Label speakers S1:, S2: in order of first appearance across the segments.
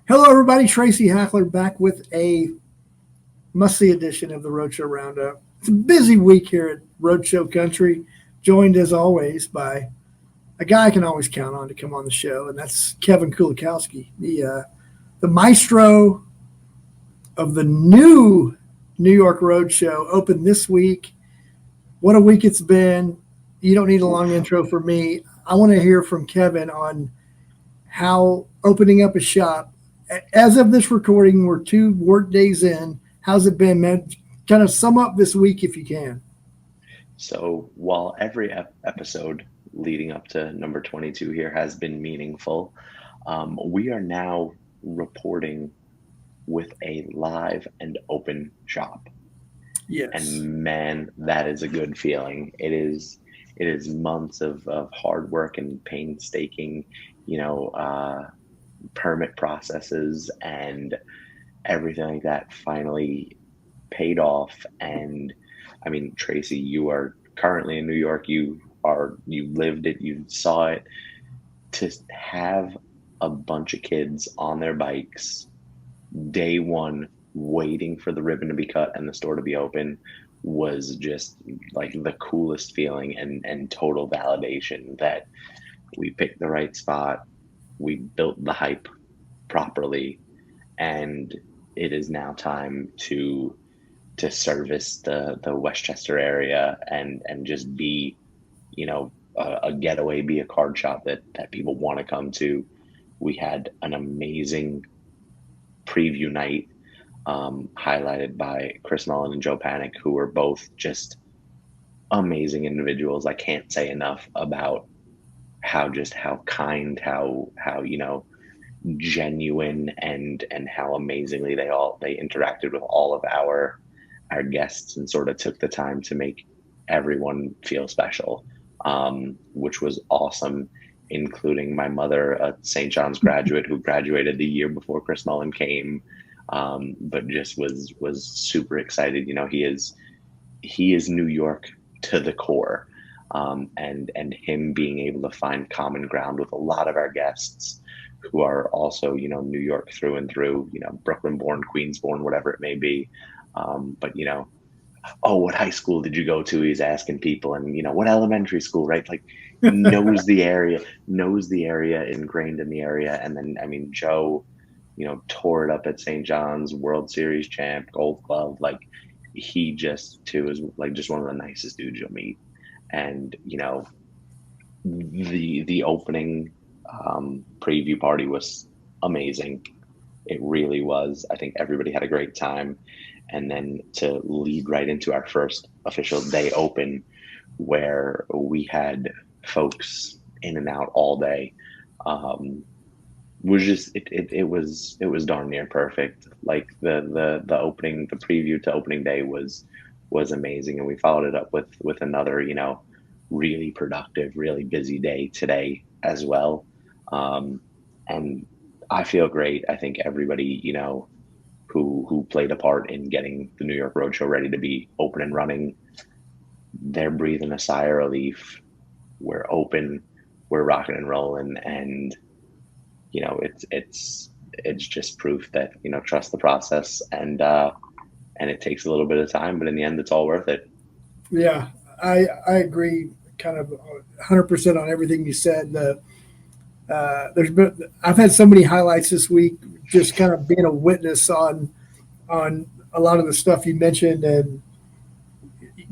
S1: Hello, everybody. Tracy Hackler back with a must-see edition of the Roadshow Roundup. It's a busy week here at Roadshow Country, joined as always by a guy I can always count on to come on the show, and that's Kevin Kulikowski, the maestro of the new New York Roadshow. Opened this week. What a week it's been. You don't need a long intro for me. I want to hear from Kevin on how opening up a shop. As of this recording, we're 2 work days in. How's it been, man? Kind of sum up this week if you can.
S2: So while every episode leading up to number 22 here has been meaningful, we are now reporting with a live and open shop.
S1: Yes.
S2: And man, that is a good feeling. It is months of hard work and painstaking, permit processes and everything like that finally paid off. And I mean, Tracy, you are currently in New York. You lived it, you saw it. To have a bunch of kids on their bikes day one waiting for the ribbon to be cut and the store to be open was just like the coolest feeling and total validation that we picked the right spot. We built the hype properly, and it is now time to service the Westchester area and just be, a getaway, be a card shop that people want to come to. We had an amazing preview night, highlighted by Chris Mullen and Joe Panic, who were both just amazing individuals. I can't say enough about how kind, how genuine and how amazingly they interacted with all of our guests and sort of took the time to make everyone feel special, which was awesome, including my mother, a St. John's graduate who graduated the year before Chris Mullen came, but just was super excited. He is New York to the core, and him being able to find common ground with a lot of our guests who are also, New York through and through, Brooklyn born, Queens born, whatever it may be. But, what high school did you go to? He's asking people, and, what elementary school, right? Like knows the area, ingrained in the area. And then, I mean, Joe, tore it up at St. John's, World Series champ, Gold Glove. Like he just too is like just one of the nicest dudes you'll meet. And, the opening preview party was amazing. It really was. I think everybody had a great time. And then to lead right into our first official day open, where we had folks in and out all day, was just it was darn near perfect. Like the opening, the preview to opening day was amazing, and we followed it up with another really productive, really busy day today as well. And I feel great. I think everybody, who played a part in getting the New York Roadshow ready to be open and running, they're breathing a sigh of relief. We're open, we're rocking and rolling, and it's just proof that trust the process, and it takes a little bit of time, but in the end, it's all worth it.
S1: Yeah, I agree, kind of 100% on everything you said. I've had so many highlights this week, just kind of being a witness on a lot of the stuff you mentioned, and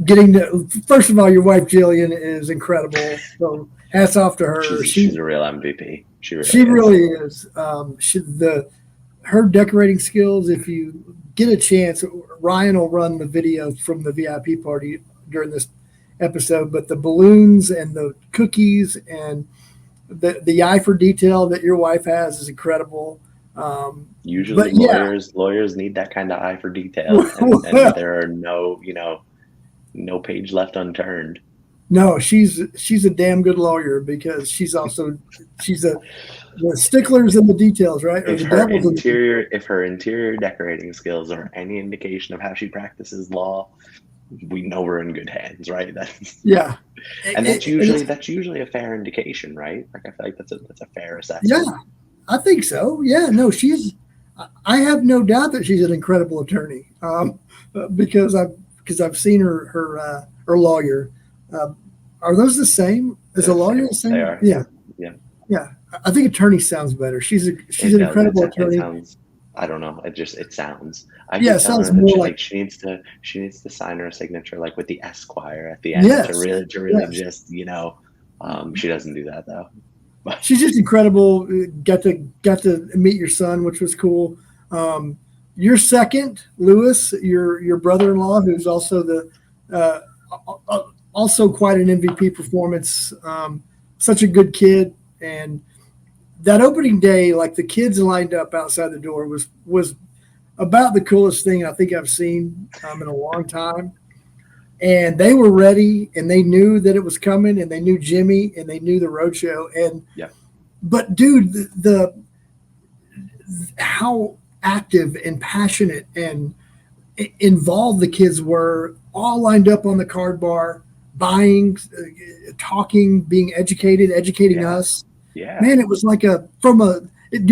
S1: getting to, first of all, your wife Jillian is incredible. So hats off to her.
S2: She's a real MVP. She
S1: really is. Her decorating skills. If you get a chance, Ryan will run the video from the VIP party during this episode. But the balloons and the cookies and the eye for detail that your wife has is incredible.
S2: Usually lawyers need that kind of eye for detail, and there are no page left unturned.
S1: No, she's a damn good lawyer, because she's the sticklers in the details, right?
S2: If her interior decorating skills are any indication of how she practices law, we know we're in good hands, right?
S1: Yeah,
S2: and that's usually a fair indication, right? Like I feel like that's a fair assessment.
S1: Yeah, I think so. Yeah, no, I have no doubt that she's an incredible attorney. Because I've seen her lawyer. Um, are those the same? Is
S2: They're
S1: a
S2: the
S1: lawyer
S2: same.
S1: the
S2: They
S1: same?
S2: are.
S1: Yeah,
S2: Yeah.
S1: yeah. I think attorney sounds better. She's
S2: It
S1: an
S2: does.
S1: incredible
S2: It
S1: attorney.
S2: sounds. I don't know. It sounds. I
S1: Yeah,
S2: keep
S1: it
S2: telling
S1: sounds
S2: her that
S1: more like
S2: she needs to sign her signer like with the Esquire at the end
S1: yes,
S2: to really
S1: yes.
S2: just She doesn't do that though. But
S1: She's just incredible. Got to meet your son, which was cool. Um, your second, Lewis, your brother-in-law, who's also uh, also quite an MVP performance. Such a good kid, and that opening day, like the kids lined up outside the door, was about the coolest thing I think I've seen in a long time. And they were ready, and they knew that it was coming, and they knew Jimmy, and they knew the roadshow, and
S2: yeah,
S1: but dude, the how active and passionate and involved the kids were, all lined up on the card bar, buying, talking, being educating
S2: yeah,
S1: us.
S2: yeah.
S1: Man, it was like dude.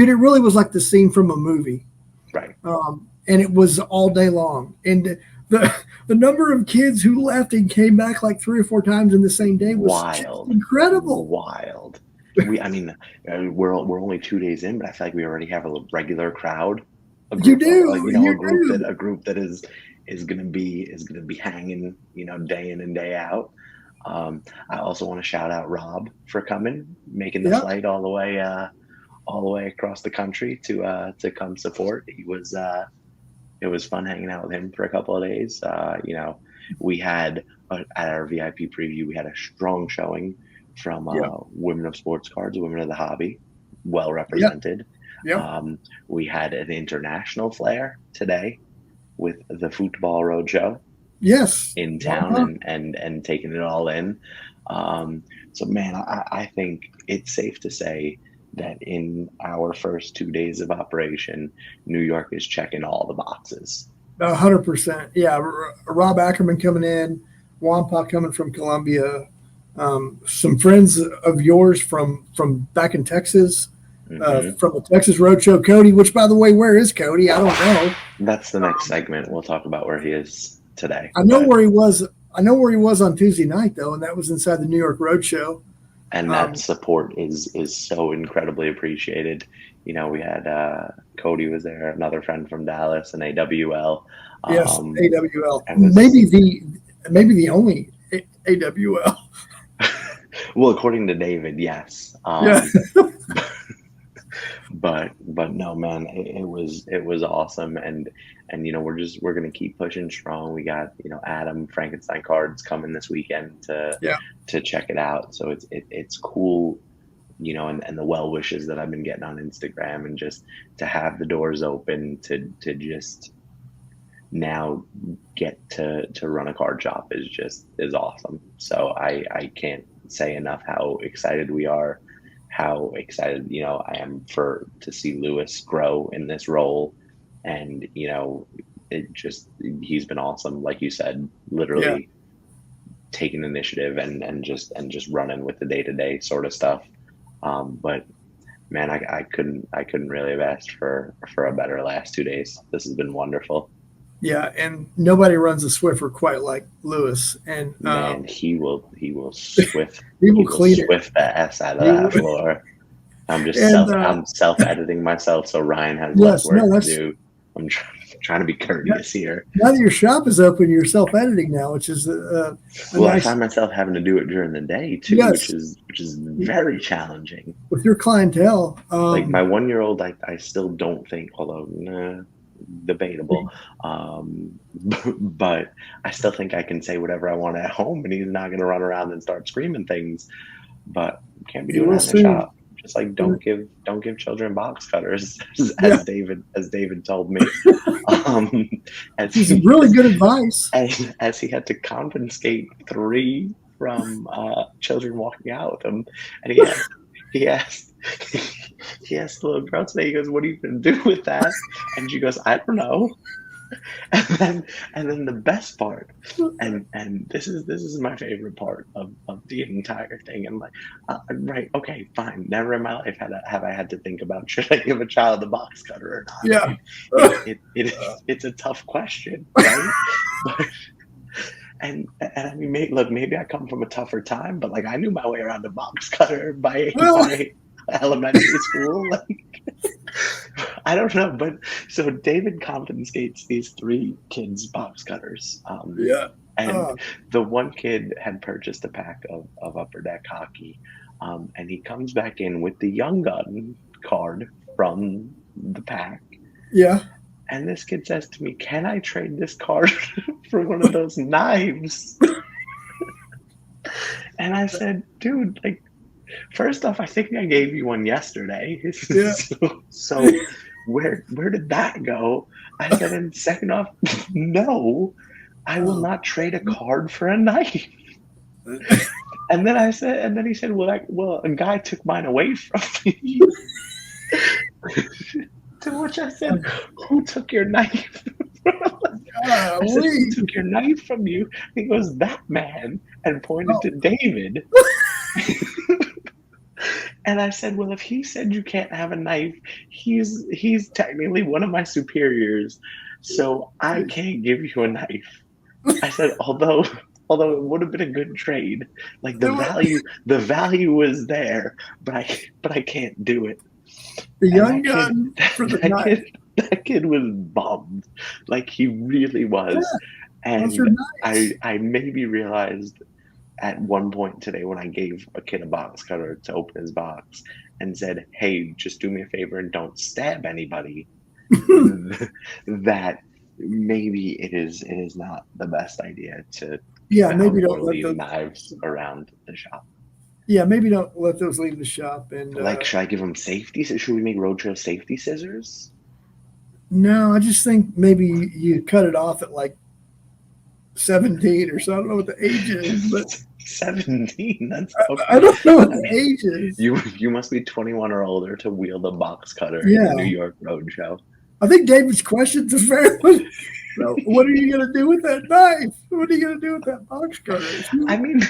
S1: It really was like the scene from a movie,
S2: Right.
S1: and it was all day long. And the number of kids who left and came back like 3 or 4 times in the same day was just
S2: Wild.
S1: incredible.
S2: Wild. I mean, we're only 2 days in, but I feel like we already have a regular crowd,
S1: You do, you do.
S2: a group that is gonna be hanging, day in and day out. I also want to shout out Rob for coming, making the
S1: Yeah,
S2: flight all the way across the country to come support. It was fun hanging out with him for a couple of days. We had at our VIP preview, we had a strong showing from
S1: yeah,
S2: Women of Sports Cards, Women of the Hobby, well
S1: yeah,
S2: represented.
S1: yeah.
S2: We had an international flair today with the Football Roadshow
S1: Yes.
S2: in town
S1: Uh-huh.
S2: and taking it all in. So man, I think it's safe to say that in our first 2 days of operation, New York is checking all the boxes.
S1: 100%. Yeah. Rob Ackerman coming in, Wampa coming from Columbia, some friends of yours from back in Texas,
S2: Hmm.
S1: from the Texas Roadshow, Cody. Which, by the way, where is Cody? I don't know.
S2: That's the next segment. We'll talk about where he is today,
S1: I know
S2: but
S1: where he was. I know where he was on Tuesday night though, and that was inside the New York Roadshow.
S2: and that
S1: Um,
S2: support is so incredibly appreciated. We had Cody was there, another friend from Dallas, and AWL.
S1: yes,
S2: Um,
S1: AWL.
S2: it was
S1: Maybe the only AWL.
S2: well, according to David, yes.
S1: Yeah,
S2: But no, man, it was awesome, and we're gonna keep pushing strong. We got Adam Frankenstein cards coming this weekend
S1: yeah,
S2: to check it out. So it's cool, and the well wishes that I've been getting on Instagram, and just to have the doors open to just now get to run a card shop is awesome. So I can't say enough how excited we are, how excited I am for to see Lewis grow in this role, and he's been awesome, like you said,
S1: yeah.
S2: literally taking initiative and just running with the day-to-day sort of stuff. But man, I couldn't really have asked for a better last 2 days. This has been wonderful.
S1: Yeah, and nobody runs a Swiffer quite like Lewis, and
S2: Man, he will swift
S1: he will
S2: he will
S1: clean it.
S2: swift the s out of
S1: He
S2: that
S1: will,
S2: floor.
S1: and
S2: I'm self editing myself so Ryan has less
S1: yes, no,
S2: work to
S1: that's
S2: do. I'm trying to be courteous here.
S1: now that your shop is open, you're self-editing now, which is a
S2: Well, I
S1: nice
S2: find myself having to do it during the day too,
S1: yes
S2: which is very challenging.
S1: with your clientele.
S2: Like my 1 year old, I still don't think, although nah, debatable, but I still think I can say whatever I want at home, and he's not going to run around and start screaming things. But can't be
S1: You
S2: doing
S1: will
S2: that in the
S1: soon.
S2: shop. Just like don't give children box cutters,
S1: Yeah,
S2: as David told me, um, as
S1: this is
S2: he
S1: really good advice.
S2: as he had to confiscate 3 from children walking out with him, and he asked he asked the little girl today. He goes, "What are you going to do with that?" And she goes, "I don't know." And then the best part, and this is my favorite part of the entire thing. I'm like, right, okay, fine. Never in my life have I had to think about should I give a child a box cutter or not,
S1: Yeah.
S2: right? It's a tough question, right? But and I mean, look, maybe I come from a tougher time, but like I knew my way around a box cutter by
S1: Well,
S2: by elementary school. Like I don't know, but so David confiscates these three kids' box cutters.
S1: yeah.
S2: And
S1: Uh,
S2: the one kid had purchased a pack of Upper Deck hockey. And he comes back in with the Young Gun card from the pack.
S1: yeah.
S2: And this kid says to me, "Can I trade this card for one of those knives?" And I said, "Dude, like, first off, I think I gave you one yesterday.
S1: Yeah.
S2: So where did that go?" I said, "And second off, no, I will
S1: Oh.
S2: not trade a card for a knife." And then he said, "Well, a guy took mine away from me." To which I said, "Who took your knife?" I said, "Who
S1: Golly.
S2: took your knife from you?" He goes, "That man," and pointed
S1: Oh,
S2: to David. And I said, "Well, if he said you can't have a knife, he's technically one of my superiors, so I can't give you a knife." I said, although it would have been a good trade, like
S1: it was
S2: the value was there, but I can't do it.
S1: the
S2: And
S1: young gun for the night.
S2: that kid was bummed, like he really
S1: Yeah,
S2: was.
S1: those are
S2: And
S1: nice.
S2: I maybe realized at one point today when I gave a kid a box cutter to open his box and said, "Hey, just do me a favor and don't stab anybody," that maybe it is not the best idea to keep
S1: Yeah,
S2: out
S1: maybe
S2: or
S1: don't let
S2: leave
S1: those.
S2: knives around the shop.
S1: Yeah, maybe don't let those leave the shop. And
S2: Like, should I give him safety? Should we make Roadshow safety scissors?
S1: no, I just think maybe you cut it off at like 17 or so. I don't know what the age is, but
S2: 17. That's
S1: I
S2: okay.
S1: don't know what
S2: I
S1: the
S2: mean,
S1: age is.
S2: you must be 21 or older to wield a box cutter in the New
S1: Yeah,
S2: York Roadshow.
S1: I think David's question's a fair one. So, what are you going to do with that knife? What are you going to do with that box cutter?
S2: I mean,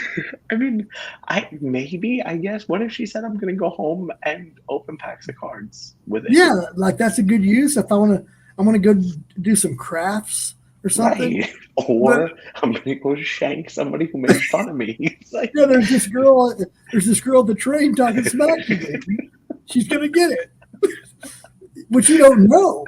S2: I mean, I guess. What if she said I'm gonna go home and open packs of cards with it?
S1: Yeah, like that's a good use. If I want to go do some crafts or something.
S2: Right.
S1: But
S2: Or I'm gonna go shank somebody who made fun of me. It's like,
S1: yeah, there's this girl at the train talking smack to me. She's going to get it, which you don't know.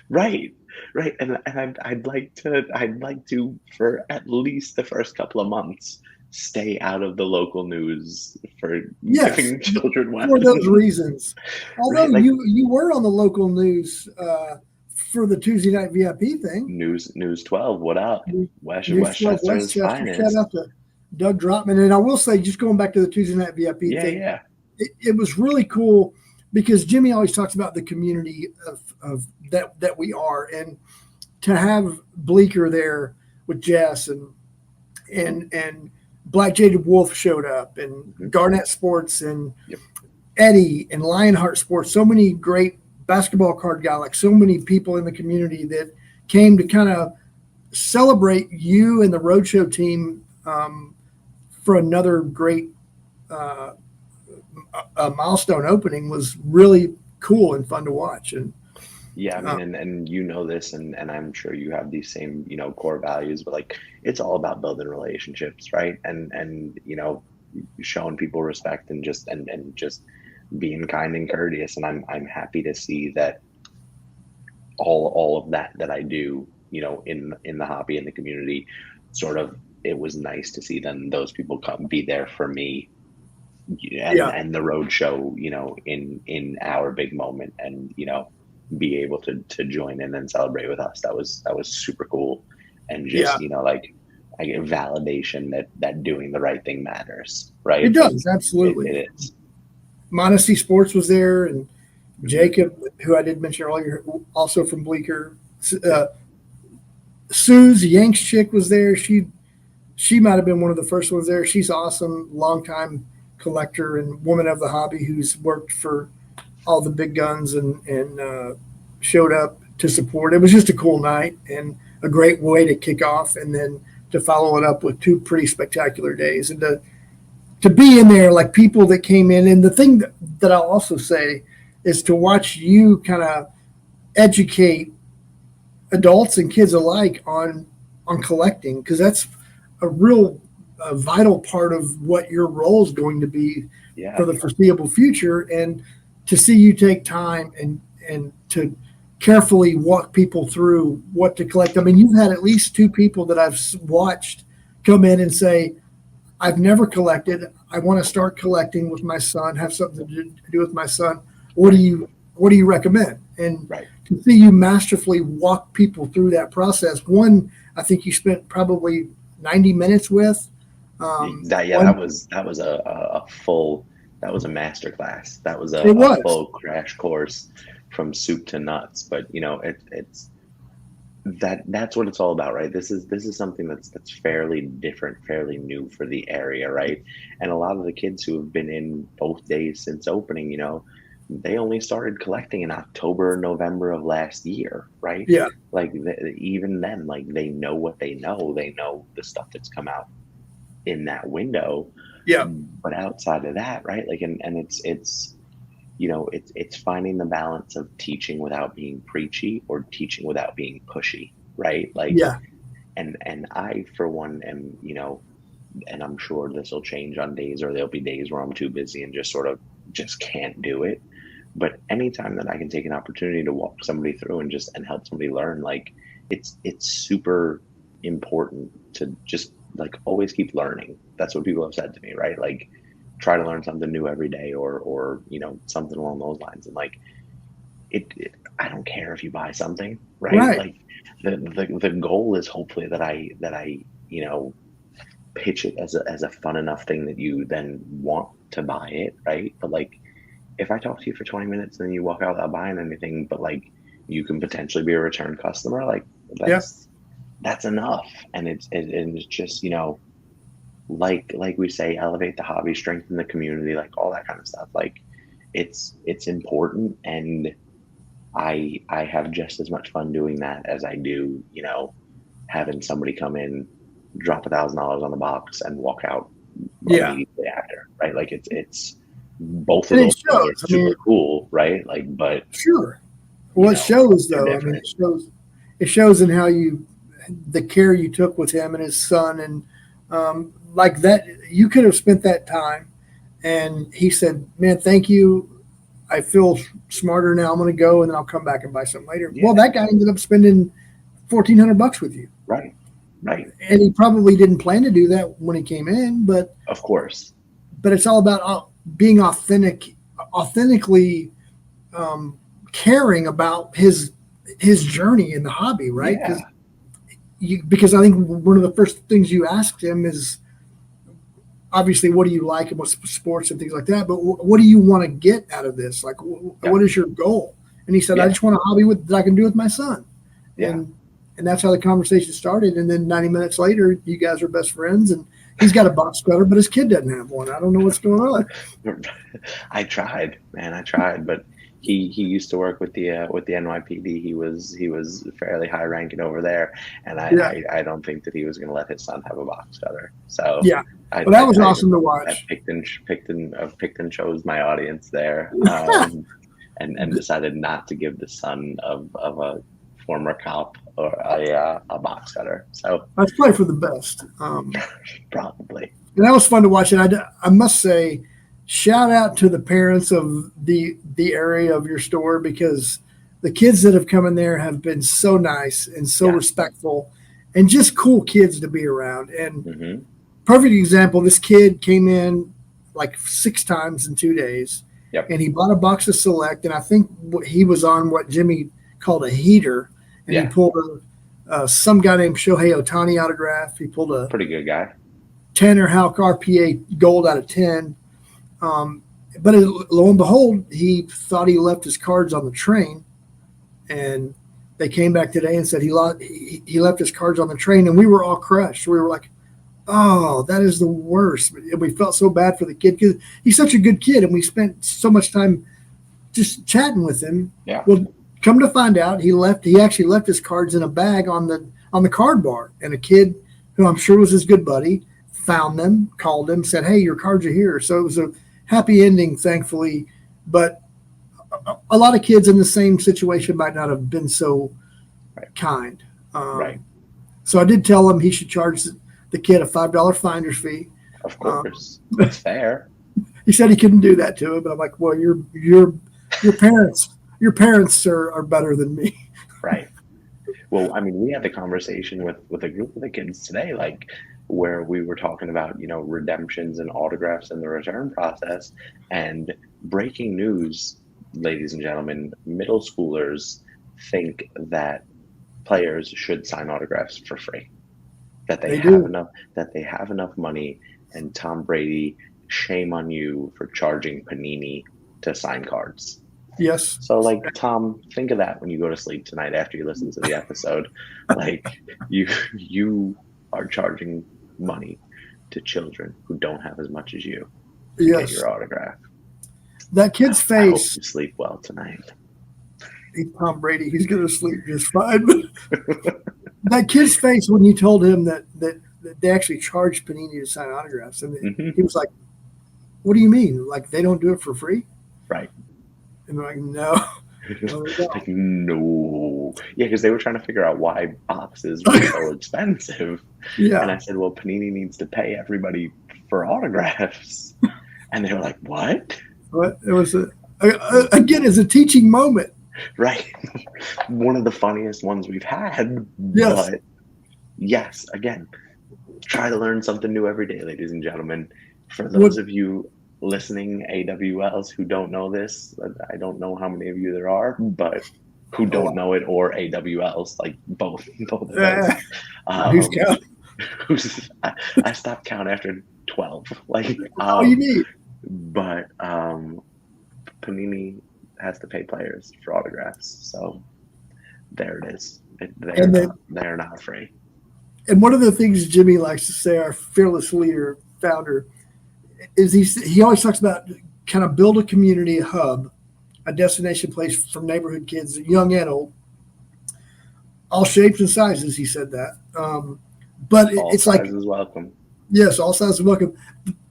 S2: right, right. And I'd like to for at least the first couple of months stay out of the local news for
S1: Yes,
S2: giving children
S1: for those
S2: weapons.
S1: reasons. Although
S2: Right. Like
S1: you were on the local news for the Tuesday night VIP thing.
S2: News 12, what up?
S1: News 12
S2: Westchester's
S1: Westchester. Shout
S2: finest.
S1: out to Doug Drotman. And I will say, just going back to the Tuesday night VIP
S2: Yeah,
S1: thing,
S2: yeah.
S1: it was really cool because Jimmy always talks about the community of that we are, and to have Bleecker there with Jess and Black Jaded Wolf showed up, and
S2: Mhm.
S1: Garnett Sports and
S2: Yep.
S1: Eddie and Lionheart Sports, so many great basketball card guys, like so many people in the community that came to kind of celebrate you and the Roadshow team for another great uh, milestone opening was really cool and fun to watch. And
S2: Yeah, I
S1: uh,
S2: mean, and you know this, and I'm sure you have these same, core values, but like it's all about building relationships, right? And showing people respect and just being kind and courteous. And I'm happy to see that all of that I do, in the hobby and the community, sort of it was nice to see them those people come be there for me and
S1: yeah,
S2: and the road show, in our big moment, and be able to join in and celebrate with us. That was super cool, and
S1: yeah,
S2: just like I get validation that doing the right thing matters,
S1: it
S2: right?
S1: does
S2: It,
S1: absolutely.
S2: it is.
S1: Modesty Sports was there, and
S2: Mhm.
S1: Jacob, who I did mention earlier, also from Bleecker. Uh, Sue's Yanks chick was there. She might have been one of the first ones there. She's awesome, longtime collector and woman of the hobby who's worked for all the big guns and showed up. to support. It was just a cool night and a great way to kick off, and then to follow it up with 2 pretty spectacular days, and to be in there, like people that came in. And the thing that I'll also say is to watch you kind of educate adults and kids alike on collecting, because that's a real vital part of what your role is going to be for the foreseeable future. And to see you take time and to carefully walk people through what to collect. I mean, you've had at least 2 people that I've watched come in and say, I've never collected. I want to start collecting with my son, have something to do with my son. What do you recommend? And to see you masterfully walk people through that process. One, I think you spent probably 90 minutes with.
S2: That was a full, that was a master class. That was a full crash course from soup to nuts. But it's that's what it's all about, right? This is something that's fairly different, fairly new for the area, right? And a lot of the kids who have been in both days since opening, they only started collecting in October, November of last year, right?
S1: Yeah.
S2: Like even then, like they know what they know. They know the stuff that's come out in that window.
S1: Yeah.
S2: But outside of that, right? Like, and it's finding the balance of teaching without being preachy or teaching without being pushy, right? Like, and I, for one, am, and I'm sure this will change on days, or there'll be days where I'm too busy and just can't do it. But anytime that I can take an opportunity to walk somebody through and help somebody learn, like it's super important to just like always keep learning. That's what people have said to me, right? Like try to learn something new every day, or something along those lines. And like I don't care if you buy something, right? Like the goal is hopefully that I pitch it as a fun enough thing that you then want to buy it, right? But like if I talk to you for 20 minutes and then you walk out without buying anything, but like you can potentially be a return customer, like that's enough. And it's just, like we say, elevate the hobby, strengthen the community, like all that kind of stuff. Like it's important. And I have just as much fun doing that as I do, having somebody come in, drop $1,000 on the box and walk out immediately after, right? Like it's both of those things are super cool, right? Like, but
S1: sure. Well, it shows though. I mean, it shows in how the care you took with him and his son, and like that, you could have spent that time. And he said, "Man, thank you. I feel smarter now. I'm going to go, and then I'll come back and buy something later." Yeah. Well, that guy ended up spending $1,400 with you,
S2: right?
S1: And he probably didn't plan to do that when he came in, but
S2: of course.
S1: But it's all about being authentically caring about his journey in the hobby, right? Because I think one of the first things you asked him is obviously what do you like and what sports and things like that, but what do you want to get out of this? Like, what is your goal? And he said, I just want a hobby that I can do with my son. And that's how the conversation started. And then 90 minutes later, you guys are best friends, and he's got a box cutter, but his kid doesn't have one. I don't know what's going on.
S2: I tried, but he used to work with the NYPD. He was fairly high ranking over there, and I don't think that he was going to let his son have a box cutter. So
S1: that was awesome to watch.
S2: I picked and chose my audience there, and decided not to give the son of a former cop or a box cutter. So
S1: that's probably for the best.
S2: Probably.
S1: And that was fun to watch. And I must say, shout out to the parents of the area of your store, because the kids that have come in there have been so nice and so respectful and just cool kids to be around. And perfect example, this kid came in like 6 times in 2 days, and he bought a box of Select. And I think he was on what Jimmy called a heater. And he pulled some guy named Shohei Ohtani autograph. He pulled a
S2: pretty good guy,
S1: Tanner Houck RPA gold out of 10. But lo and behold, he thought he left his cards on the train, and they came back today and said he left his cards on the train, and we were all crushed. We were like, "Oh, that is the worst." And we felt so bad for the kid because he's such a good kid, and we spent so much time just chatting with him.
S2: Yeah.
S1: Well, Come to find out, he actually left his cards in a bag on the card bar, and a kid who I'm sure was his good buddy found them, called him, said, "Hey, your cards are here." So it was a happy ending, thankfully. But a lot of kids in the same situation might not have been so kind.
S2: Right.
S1: So I did tell him he should charge the kid a $5 finder's fee.
S2: Of course, that's fair.
S1: He said he couldn't do that to him, but I'm like, well, your parents are better than me.
S2: Right. Well, I mean, we had the conversation with a group of the kids today, like where we were talking about, redemptions and autographs and the return process. And breaking news, ladies and gentlemen, middle schoolers think that players should sign autographs for free. That they have enough money. And Tom Brady, shame on you for charging Panini to sign cards.
S1: Yes.
S2: So, Tom, think of that when you go to sleep tonight after you listen to the episode. You are charging money to children who don't have as much as you to get your autograph.
S1: That kid's face.
S2: I hope you sleep well tonight.
S1: Tom Brady, he's going to sleep just fine. That kid's face when you told him that they actually charged Panini to sign autographs, and he was like, "What do you mean? Like they don't do it for free?"
S2: Right.
S1: And they're like, no.
S2: No. Yeah, because they were trying to figure out why boxes were so expensive.
S1: Yeah.
S2: And I said, well, Panini needs to pay everybody for autographs. And they were like, what?
S1: But it was, again, it's a teaching moment.
S2: Right. One of the funniest ones we've had.
S1: Yes.
S2: But yes, again, try to learn something new every day, ladies and gentlemen. For those of you listening AWLs who don't know this, I don't know how many of you there are, but who don't know it, or AWLs, like both of those.
S1: Who's counting?
S2: I stopped count after 12.
S1: All you need.
S2: But Panini has to pay players for autographs, so there it is. They're not free.
S1: And one of the things Jimmy likes to say, our fearless leader, founder, is he always talks about kind of build a community, a hub, a destination place for neighborhood kids, young and old, all shapes and sizes. He said that, but it's like
S2: welcome.
S1: Yes, all sizes welcome.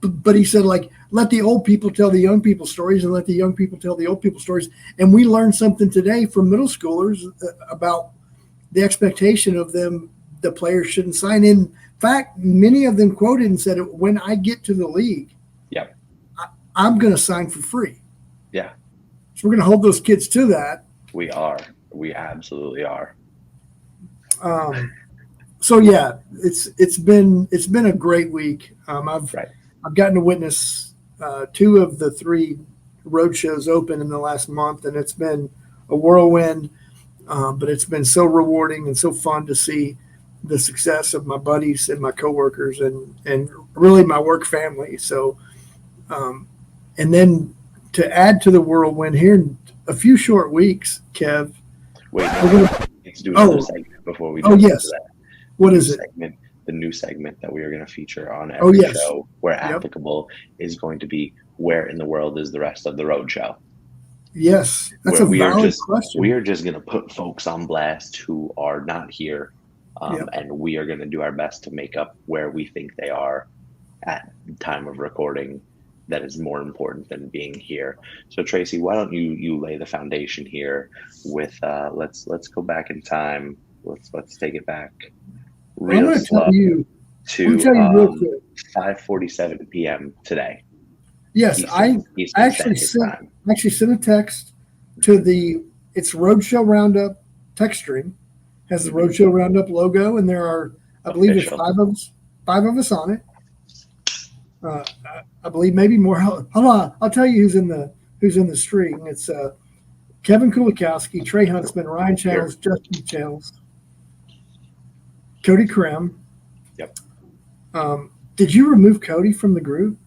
S1: But he said, let the old people tell the young people stories, and let the young people tell the old people stories. And we learned something today from middle schoolers about the expectation of them. The players shouldn't sign in. In fact, many of them quoted and said, when I get to the league, I'm going to sign for free.
S2: Yeah.
S1: So we're going to hold those kids to that.
S2: We are. We absolutely are.
S1: So yeah, it's been a great week. I've gotten to witness 2 of the 3 road shows open in the last month, and it's been a whirlwind. But it's been so rewarding and so fun to see the success of my buddies and my coworkers and really my work family. So, and then to add to the whirlwind here in a few short weeks, Kev.
S2: Wait, let's do another segment before we do that.
S1: What is it?
S2: The new segment that we are going to feature on every show, where applicable, is going to be where in the world is the rest of the Roadshow?
S1: Yes, that's a valid question.
S2: We are just going to put folks on blast who are not here, and we are going to do our best to make up where we think they are at the time of recording. That is more important than being here. So Tracy, why don't you lay the foundation here with let's go back in time. Let's take it back real slow to 5:47 p.m. today.
S1: Yes, I actually sent a text to it's Roadshow Roundup text string. Has the Roadshow Roundup logo, and there are, I believe, there's 5 of us on it. I believe maybe more. Hold on, I'll tell you who's in the string. It's Kevin Kulikowski, Trey Huntsman, Ryan Channels, Justin Channels, Cody Krem.
S2: Yep.
S1: Did you remove Cody from the group?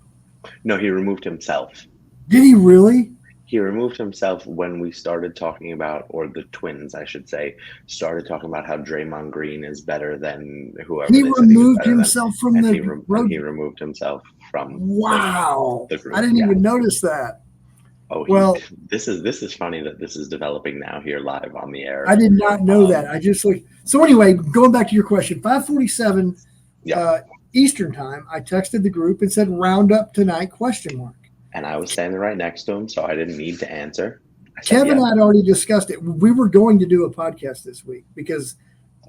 S2: No, he removed himself.
S1: Did he really?
S2: He removed himself when we started talking about, or the twins, I should say, started talking about how Draymond Green is better than whoever.
S1: He removed himself from the
S2: group. He removed himself from
S1: the group. I didn't even notice that.
S2: Oh,
S1: Well,
S2: this is funny that this is developing now here live on the air.
S1: I did not know that.
S2: Um,
S1: I just like so. Anyway, going back to your question, 5:47
S2: yeah,
S1: Eastern time. I texted the group and said "Roundup tonight?" Question mark.
S2: and I was standing right next to him, so I didn't need to answer. I said,
S1: Kevin
S2: "Yep."
S1: and I had already discussed it. We were going to do a podcast this week because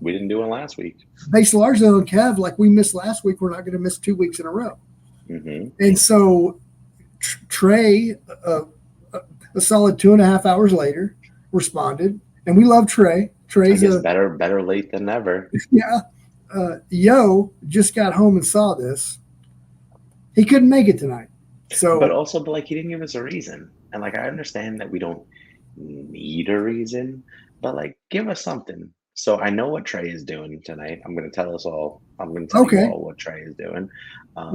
S2: We didn't do it last week.
S1: based largely on Kev, like we missed last week, we're not going to miss 2 weeks in a row.
S2: Hmm.
S1: And so Trey, a solid 2.5 hours later, responded, and we love Trey.
S2: I
S1: Trey's
S2: guess
S1: a
S2: better late than never.
S1: yeah. Yo just got home and saw this. He couldn't make it tonight,
S2: But
S1: so
S2: also, but like he didn't give us a reason. And like I understand that we don't need a reason, but like give us something. So I know what Trey is doing tonight. I'm gonna tell us all. I'm gonna tell you
S1: okay.
S2: all what Trey is doing.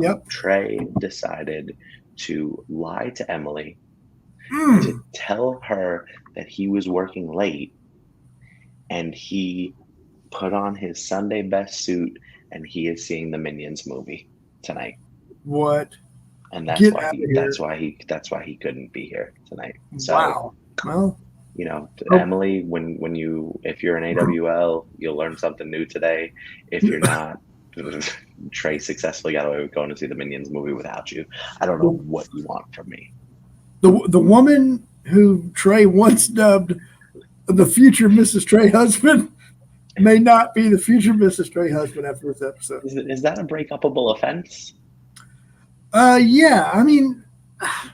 S1: Yep.
S2: Trey decided to lie to Emily to
S1: Mm,
S2: tell her that he was working late, and he put on his Sunday best suit, and he is seeing the Minions movie tonight.
S1: what?
S2: And
S1: Get out of here!
S2: that's why he couldn't be here tonight. So,
S1: Wow. Well, oh,
S2: Emily, when you if you're an AWL, you'll learn something new today. If you're not, Trey successfully got away with going to see the Minions movie without you. I don't know
S1: the,
S2: what you want from me.
S1: the woman who Trey once dubbed the future Mrs. Trey husband may not be the future Mrs. Trey husband after this episode.
S2: Is that a breakupable offense?
S1: Yeah. I mean, I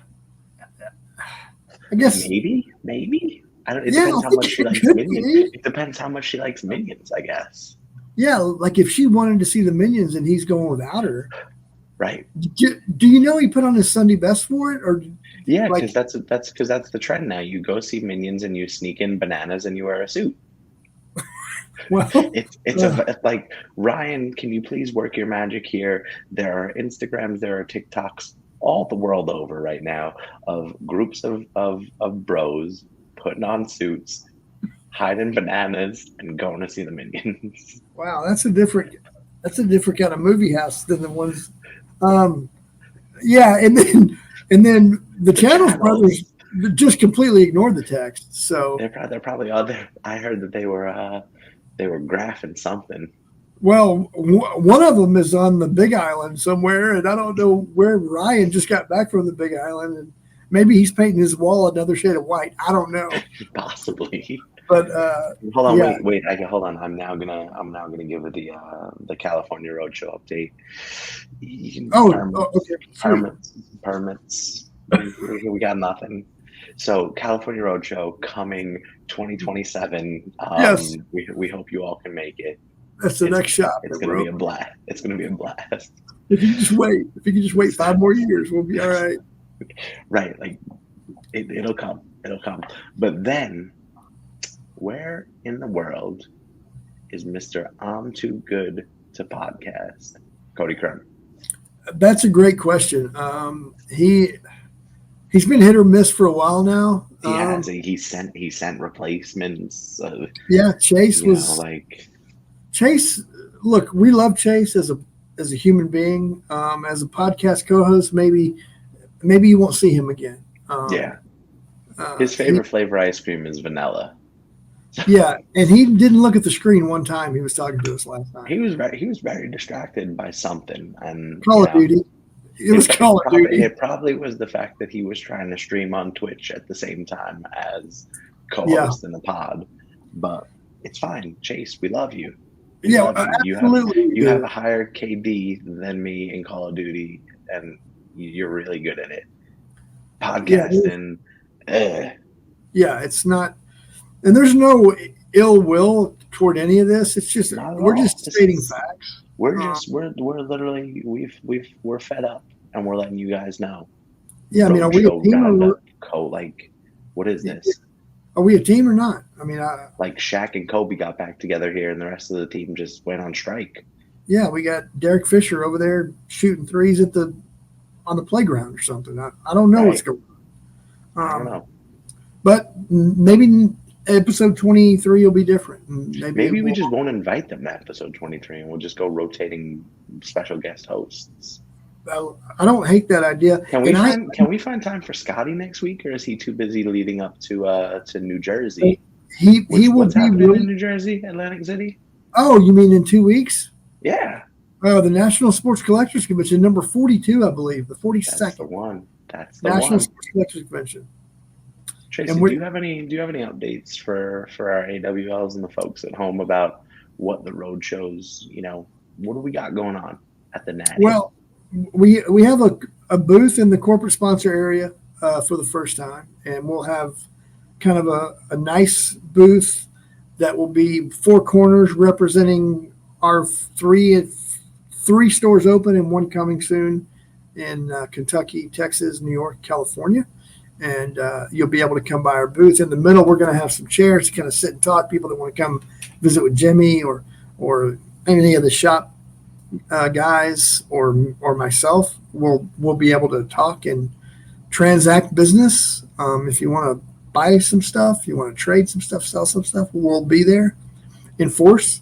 S1: guess.
S2: Maybe. I don't. It
S1: Yeah,
S2: depends
S1: I
S2: how
S1: think
S2: much she
S1: it
S2: likes
S1: could
S2: Minions.
S1: be.
S2: It depends how much she likes Minions, I guess.
S1: Yeah, like if she wanted to see the Minions and he's going without her.
S2: Right.
S1: Do you know he put on his Sunday best for it, or
S2: Yeah,
S1: like?
S2: because that's the trend now. You go see Minions and you sneak in bananas and you wear a suit.
S1: Well,
S2: It's like, Ryan, can you please work your magic here? There are Instagrams, there are TikToks all the world over right now of groups of bros putting on suits, hiding bananas, and going to see the Minions.
S1: wow, that's a different kind of movie house than the ones. Um, yeah, and then the
S2: The
S1: Channels brothers
S2: channels,
S1: just completely ignored the text. So,
S2: they're probably all there. I heard that they were graphing something.
S1: well, one of them is on the Big Island somewhere, and I don't know where Ryan just got back from the Big Island, and maybe he's painting his wall another shade of white. I don't know,
S2: Possibly.
S1: but
S2: Hold on,
S1: yeah.
S2: wait. Hold on. I'm now gonna give it the California Roadshow update.
S1: Okay, sweet.
S2: Permits. We got nothing. So California Roadshow coming 2027.
S1: Yes,
S2: We hope you all can make it.
S1: that's the next shot.
S2: It's gonna be a blast. It's gonna be a blast.
S1: If you could just wait 5 more years, we'll be all right.
S2: Right, like it'll come. It'll come. But then, where in the world is Mr. I'm Too Good to Podcast, Cody Krum?
S1: That's a great question. He's been hit or miss for a while now.
S2: He sent replacements.
S1: Yeah, Chase was
S2: like
S1: Chase. Look, we love Chase as a human being. As a podcast co-host, maybe you won't see him again.
S2: Yeah. His favorite flavor ice cream is vanilla.
S1: Yeah, and he didn't look at the screen one time. He was talking to us last time.
S2: He was very distracted by something, and
S1: Call of Duty. It was Call of Duty.
S2: It probably was the fact that he was trying to stream on Twitch at the same time as co-host in the pod. But it's fine, Chase. We love you.
S1: Absolutely.
S2: You have a higher KD than me in Call of Duty, and you're really good at it. Podcasting.
S1: Yeah, it's not, and there's no ill will toward any of this. It's just we're just stating facts.
S2: We're literally we're fed up, and we're letting you guys know.
S1: Yeah, I mean, are we a team
S2: what is this?
S1: Are we a team or not? I mean,
S2: like Shaq and Kobe got back together here, and the rest of the team just went on strike.
S1: Yeah, we got Derek Fisher over there shooting threes on the playground or something. I don't know what's going on.
S2: I don't know.
S1: But maybe episode 23 will be different.
S2: Maybe we just won't invite them to episode 23, and we'll just go rotating special guest hosts.
S1: I don't hate that idea.
S2: Can we find time for Scotty next week, or is he too busy leading up to New Jersey?
S1: He will
S2: What's
S1: be
S2: happening
S1: really.
S2: in New Jersey, Atlantic City?
S1: Oh, you mean in 2 weeks?
S2: Yeah,
S1: The National Sports Collectors Convention, number 42, I believe, the
S2: that's
S1: 42nd
S2: the one. That's the
S1: National
S2: one.
S1: Sports Collectors Convention.
S2: Tracy,
S1: And
S2: do
S1: we
S2: you have any updates for our AWLs and the folks at home about what the road shows? What do we got going on at the Natty?
S1: well, we have a booth in the corporate sponsor area for the first time, and we'll have kind of a nice booth that will be four corners representing our three stores open and one coming soon in Kentucky, Texas, New York, California. And you'll be able to come by our booth. In the middle, we're going to have some chairs to kind of sit and talk. People that want to come visit with Jimmy or any of the shop guys or myself will be able to talk and transact business. If you want to buy some stuff, you want to trade some stuff, sell some stuff, we'll be there in force.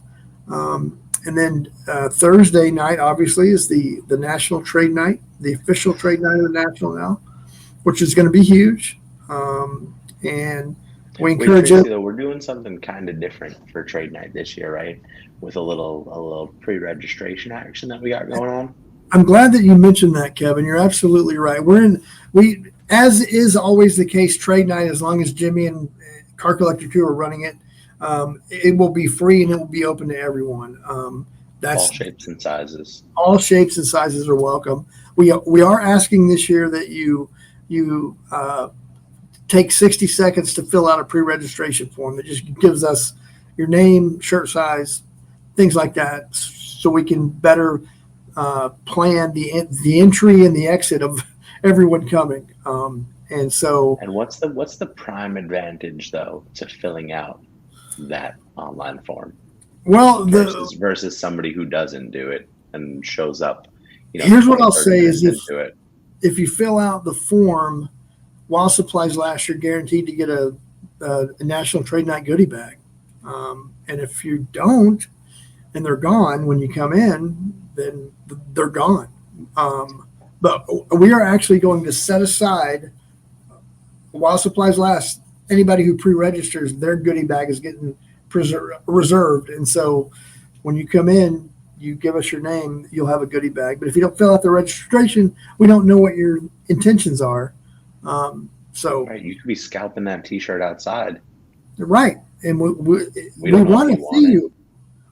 S1: And then Thursday night, obviously, is the National Trade Night, the official trade night of the National now, which is going to be huge. And we encourage
S2: Tracy,
S1: it.
S2: though, we're doing something kind of different for Trade Night this year, right? With a little pre-registration action that we got going on.
S1: I'm glad that you mentioned that, Kevin. You're absolutely right. As is always the case, Trade Night, as long as Jimmy and Car Collector 2 are running it, it will be free and it will be open to everyone. That's
S2: all shapes and sizes.
S1: All shapes and sizes are welcome. We are asking this year that you take 60 seconds to fill out a pre-registration form that just gives us your name, shirt size, things like that, so we can better plan the entry and the exit of everyone coming. And
S2: what's the prime advantage though to filling out that online form?
S1: Well,
S2: versus somebody who doesn't do it and shows up.
S1: Here's what I'll say is if you fill out the form while supplies last, you're guaranteed to get a National Trade Night goodie bag. And if you don't, and they're gone when you come in, then they're gone. But we are actually going to set aside, while supplies last, anybody who pre-registers, their goodie bag is getting reserved. And so when you come in, you give us your name, you'll have a goodie bag. But if you don't fill out the registration, we don't know what your intentions are.
S2: Right, you could be scalping that T-shirt outside.
S1: Right, and we want to see you.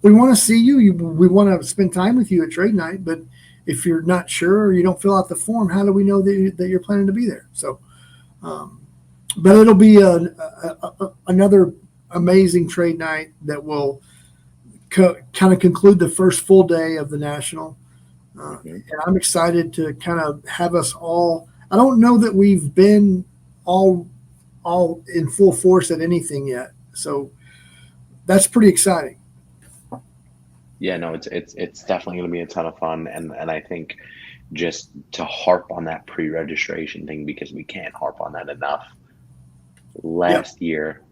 S1: We want to see you. We want to spend time with you at Trade Night. But if you're not sure or you don't fill out the form, how do we know that you're planning to be there? So, but it'll be another amazing trade night that will kind of conclude the first full day of the National. And I'm excited to kind of have us all. I don't know that we've been all in full force at anything yet, so that's pretty exciting.
S2: Yeah, no, it's definitely going to be a ton of fun, and I think just to harp on that pre-registration thing, because we can't harp on that enough. Last year,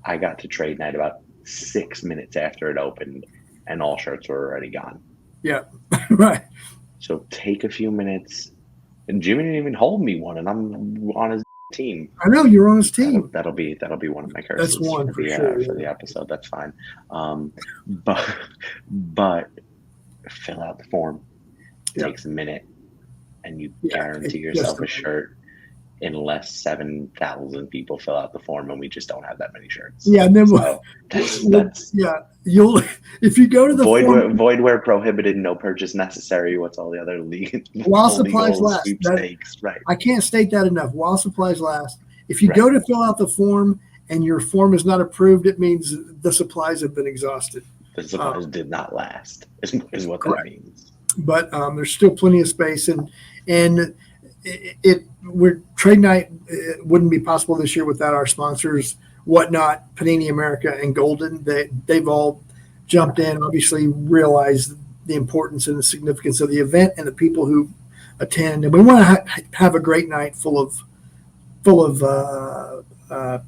S2: I got to Trade Night about 6 minutes after it opened, and all shirts were already gone.
S1: Yeah, right.
S2: So take a few minutes. And Jimmy didn't even hold me one, and I'm on his team.
S1: I know you're on his team.
S2: That'll be one of my curses.
S1: That's one for
S2: the episode. That's fine. But fill out the form. It takes a minute, and you guarantee yourself a shirt. Unless 7,000 people fill out the form, and we just don't have that many shirts.
S1: Yeah, and then
S2: that's
S1: you'll if you go to the
S2: void where prohibited, no purchase necessary. What's all the other
S1: while supplies last?
S2: Right.
S1: I can't state that enough. While supplies last. If you go to fill out the form and your form is not approved, it means the supplies have been exhausted.
S2: The supplies did not last. Is what that means.
S1: But there's still plenty of space, and Trade Night wouldn't be possible this year without our sponsors, Whatnot, Panini America, and Golden. They've all jumped in, obviously realized the importance and the significance of the event and the people who attend. And we want to have a great night full of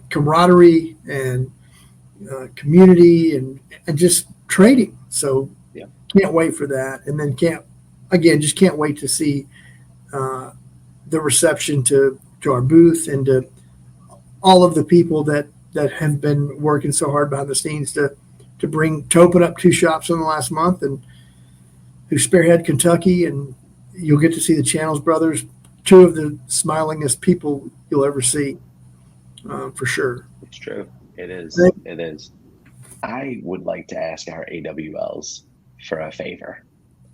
S1: camaraderie and community and just trading. So can't wait for that. And then can't wait to see uh, the reception to our booth and to all of the people that have been working so hard behind the scenes to open up 2 shops in the last month and who spearhead Kentucky, and you'll get to see the Channels brothers, two of the smilingest people you'll ever see, for sure.
S2: It's true. It is.
S1: They,
S2: It is. I would like to ask our AWLs for a favor,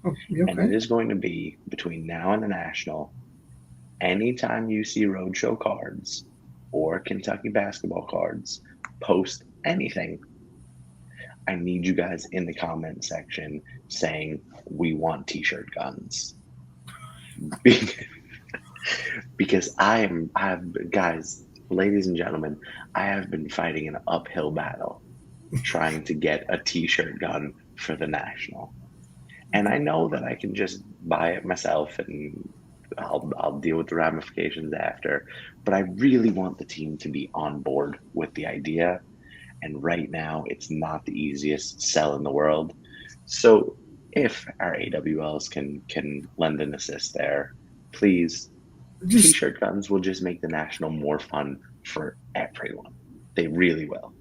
S1: oh,
S2: and it
S1: okay.
S2: is going to be between now and the National. Anytime you see Roadshow cards or Kentucky basketball cards, post anything. I need you guys in the comment section saying we want t-shirt guns. Because guys, ladies and gentlemen, I have been fighting an uphill battle trying to get a t-shirt gun for the National. And I know that I can just buy it myself and I'll deal with the ramifications after. But I really want the team to be on board with the idea. And right now, it's not the easiest sell in the world. So if our AWLs can lend an assist there, please.
S1: Just,
S2: T-shirt guns will just make the National more fun for everyone. They really will.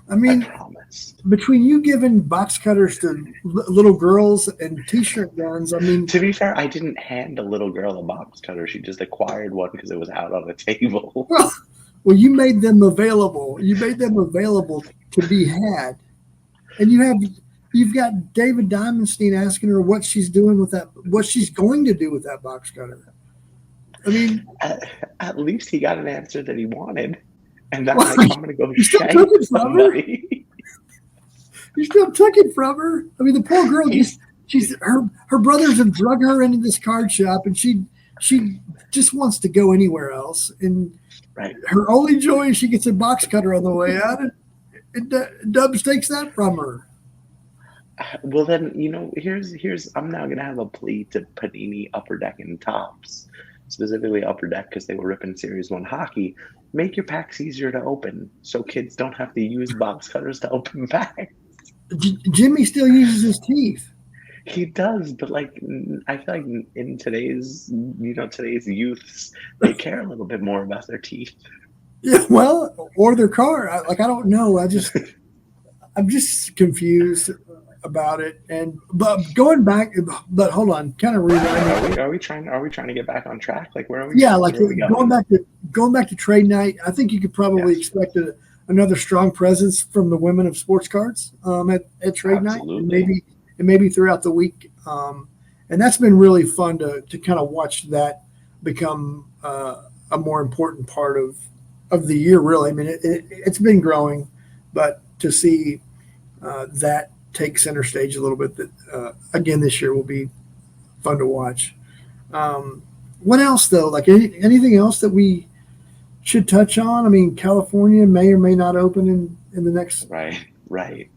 S1: I
S2: I
S1: mean,
S2: promise.
S1: between you giving box cutters to little girls and t-shirt guns, I mean,
S2: To be fair, I didn't hand a little girl a box cutter. She just acquired one because it was out on a table.
S1: well, you made them available. You made them available to be had, and you've got David Diamondstein asking her what she's doing with that, what she's going to do with that box cutter. I mean,
S2: At least he got an answer that he wanted. And not
S1: well,
S2: like I'm gonna go
S1: you still
S2: shank
S1: took it from her.
S2: somebody.
S1: You still took it from her. I mean, the poor girl she's her brothers have drug her into this card shop, and she just wants to go anywhere else. And
S2: Right.
S1: her only joy is she gets a box cutter on the way out, and Dubs takes that from her.
S2: Well then, here's I'm now gonna have a plea to Panini Upper Deck and Tops, specifically Upper Deck because they were ripping Series 1 hockey. Make your packs easier to open so kids don't have to use box cutters to open packs.
S1: Jimmy still uses his teeth.
S2: He does, but I feel like in today's youths, they care a little bit more about their teeth.
S1: Yeah, well, or their car. I don't know. I'm just confused about it. But going back, but hold on, kind of rewinding.
S2: Are we trying to get back on track? Like where are we?
S1: Yeah, like
S2: where are we
S1: going back to trade night. I think you could probably expect another strong presence from the women of sports cards at trade night, and maybe throughout the week. And that's been really fun to kind of watch that become a more important part of the year. Really, I mean, it's been growing, but to see that take center stage a little bit, that again this year will be fun to watch. What else though? Like anything else that we should touch on? I mean, California may or may not open in the next
S2: right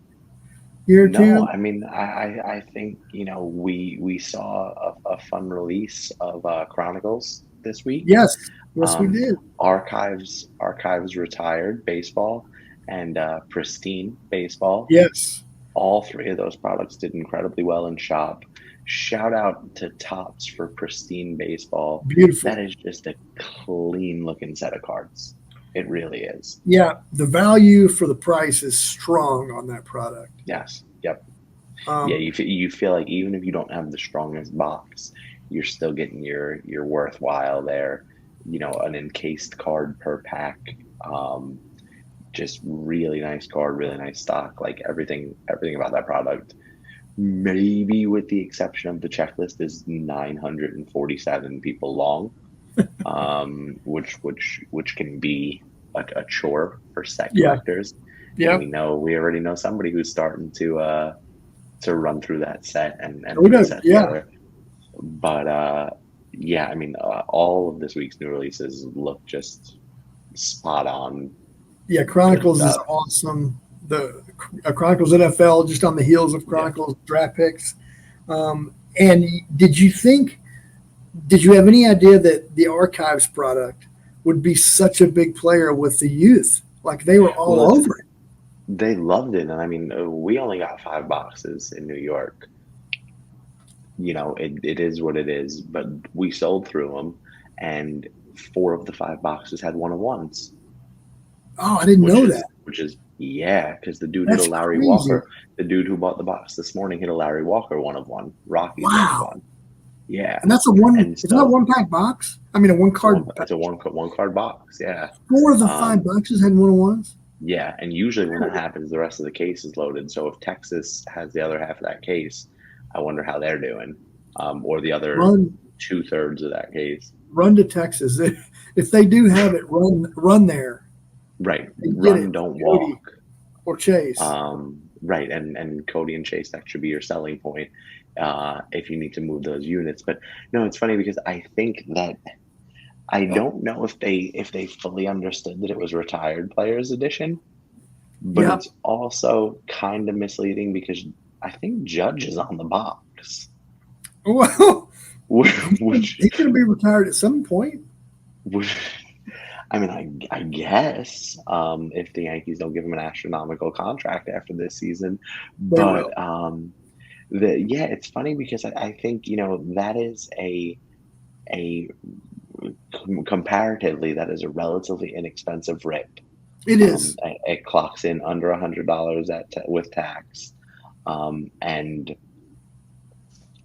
S1: year or two.
S2: No, I mean, I think we saw a fun release of Chronicles this week.
S1: Yes, we did.
S2: Archives retired baseball and Pristine baseball.
S1: Yes,
S2: all three of those products did incredibly well in shop. Shout out to Topps for Pristine baseball.
S1: Beautiful.
S2: That is just a clean looking set of cards. It really is.
S1: Yeah, the value for the price is strong on that product.
S2: Yes. Yep. Yeah, you feel like even if you don't have the strongest box, you're still getting your worthwhile there. An encased card per pack. Just really nice card, really nice stock. Like everything about that product. Maybe with the exception of the checklist is 947 people long, which can be a chore for set collectors.
S1: Yeah,
S2: we already know somebody who's starting to run through that set and
S1: put
S2: the set together.
S1: But
S2: yeah, I mean, all of this week's new releases look just spot on.
S1: Yeah, Chronicles is awesome. The Chronicles NFL just on the heels of Chronicles draft picks. And did you have any idea that the Archives product would be such a big player with the youth? Like they were all over it.
S2: They loved it. And I mean, we only got 5 boxes in New York. it is what it is. But we sold through them, and 4 of the 5 boxes had one-of-ones,
S1: Oh, I didn't know that.
S2: yeah, because the dude hit a
S1: That's
S2: Larry
S1: crazy.
S2: Walker. The dude who bought the box this morning hit a Larry Walker one-of-one, Rocky's
S1: Wow.
S2: one-of-one. Yeah,
S1: And that's a one.
S2: and
S1: It's not a
S2: so
S1: one pack box. I mean, a one card.
S2: it's a one card box. Yeah.
S1: 4 of the 5
S2: Um,
S1: boxes had one-on-ones.
S2: yeah, and usually when that happens, the rest of the case is loaded. So if Texas has the other half of that case, I wonder how they're doing, or the other
S1: Run,
S2: 2/3 of that case.
S1: run to Texas. If they do have it, run there
S2: Right,
S1: and get
S2: run,
S1: it.
S2: don't
S1: Cody
S2: walk.
S1: or Chase.
S2: Right, and Cody and Chase, that should be your selling point if you need to move those units. But no, it's funny because I think that I don't know if they fully understood that it was retired players edition, but
S1: Yep.
S2: it's also kind of misleading because I think Judge is on the box,
S1: Well,
S2: which,
S1: he's going to be retired at some point.
S2: which I mean, I guess if the Yankees don't give him an astronomical contract after this season,
S1: They will.
S2: but yeah, it's funny because I think that is a comparatively that is a relatively inexpensive rip.
S1: It is.
S2: It clocks in under $100 with tax, and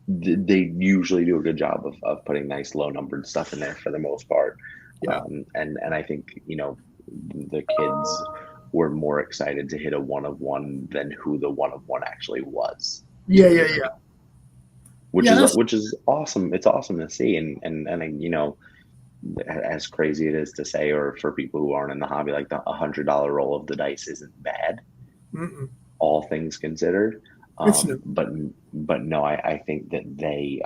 S2: they usually do a good job of putting nice low numbered stuff in there for the most part.
S1: Yeah.
S2: And I think the kids were more excited to hit a one-of-one than who the one-of-one actually was.
S1: Yeah.
S2: Which is awesome. It's awesome to see, and as crazy it is to say, or for people who aren't in the hobby, like the $100 roll of the dice isn't bad,
S1: Mm-mm.
S2: all things considered.
S1: It's no.
S2: But no, I think that they,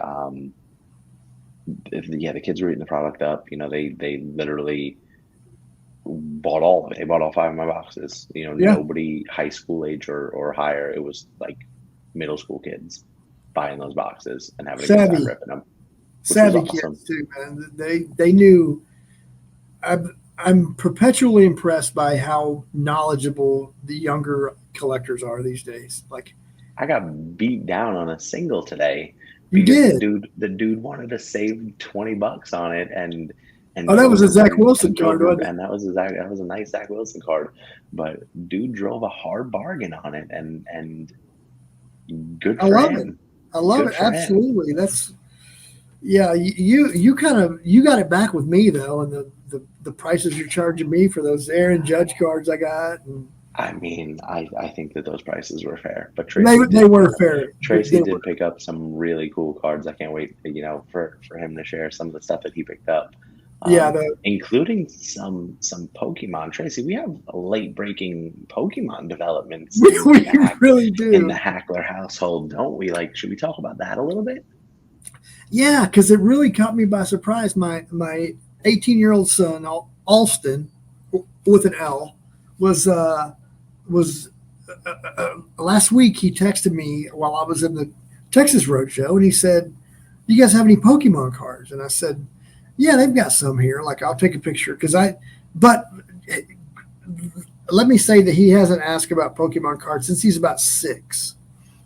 S2: the kids were eating the product up. They literally bought all of it. They bought all 5 of my boxes.
S1: Yeah.
S2: Nobody high school age or higher. It was like middle school kids buying those boxes and having a good time ripping them.
S1: Savvy
S2: awesome.
S1: kids too, man. They knew. I'm perpetually impressed by how knowledgeable the younger collectors are these days. Like,
S2: I got beat down on a single today
S1: you
S2: because
S1: did.
S2: the dude wanted to save $20 on it, and
S1: That was a Zach Wilson card, wasn't it?
S2: and that was a nice Zach Wilson card. But dude drove a hard bargain on it, and good for him.
S1: I love it. Absolutely. That's you got it back with me though, and the prices you're charging me for those Aaron Judge cards I got. And
S2: I mean, I think that those prices were fair, but
S1: they were fair.
S2: Tracy did pick up some really cool cards. I can't wait, for him to share some of the stuff that he picked up. Including some Pokemon. Tracy, we have a late breaking Pokemon developments.
S1: We really do
S2: in the Hackler household, don't we? Like, should we talk about that a little bit?
S1: Yeah, because it really caught me by surprise. My 18-year-old son, Alston, with an L, was last week. He texted me while I was in the Texas Roadshow, and he said, "You guys have any Pokemon cards?" And I said, "Yeah, they've got some here. Like, I'll take a picture." But let me say that he hasn't asked about Pokemon cards since he's about 6,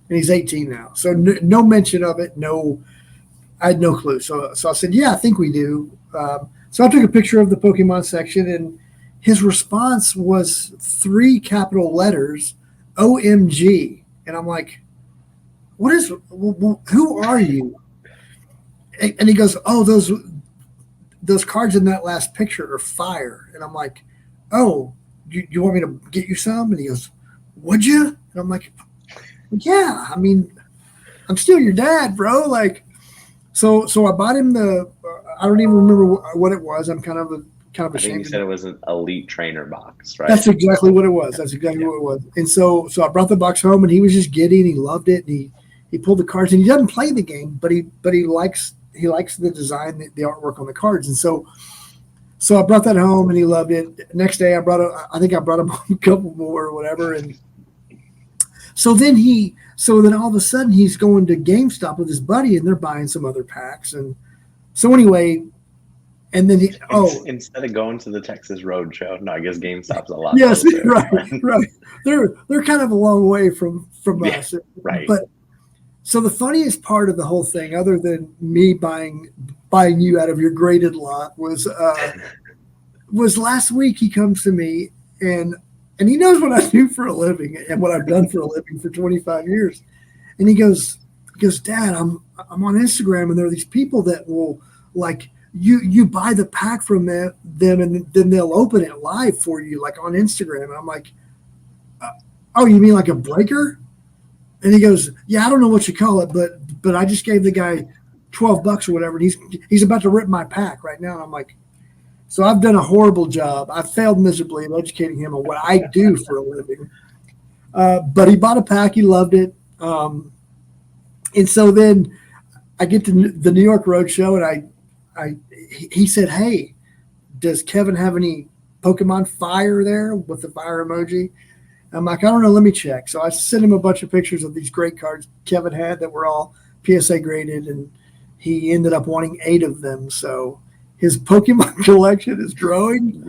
S1: and he's 18 now. So no mention of it. No, I had no clue. So I said, "Yeah, I think we do." So I took a picture of the Pokemon section, and his response was 3 capital letters, OMG. And I'm like, who are you? And he goes, "Oh, those cards in that last picture are fire." And I'm like, "Oh, you want me to get you some?" And he goes, "Would you?" And I'm like, "Yeah, I mean, I'm still your dad, bro." Like, so I bought him I don't even remember what it was. I'm kind of ashamed.
S2: I think you said it was an Elite Trainer box, right?
S1: That's exactly what it was. That's exactly what it was. And so I brought the box home, and he was just giddy, and he loved it. And he pulled the cards, and he doesn't play the game, but he likes the design, the artwork on the cards. And so I brought that home, and he loved it. Next day, I think I brought him a couple more or whatever. And so then all of a sudden he's going to GameStop with his buddy, and they're buying some other packs. And so anyway, and then
S2: instead of going to the Texas Roadshow, no, I guess GameStop's a lot.
S1: Yes,
S2: closer.
S1: right. They're kind of a long way from us,
S2: right?
S1: But So the funniest part of the whole thing, other than me buying you out of your graded lot, was last week. He comes to me and he knows what I do for a living and what I've done for a living for 25 years. And he goes, Dad, I'm on Instagram and there are these people that will like you buy the pack from them and then they'll open it live for you like on Instagram. And I'm like, oh, you mean like a breaker? And he goes, yeah, I don't know what you call it, but I just gave the guy $12 or whatever, and he's about to rip my pack right now. And I'm like, so I've done a horrible job. I failed miserably in educating him on what I do for a living. But he bought a pack. He loved it. And so then I get to the New York Roadshow, and he said, hey, does Kevin have any Pokemon fire there with the fire emoji? I'm like, I don't know. Let me check. So I sent him a bunch of pictures of these great cards Kevin had that were all PSA graded, and he ended up wanting 8 of them. So his Pokemon collection is growing.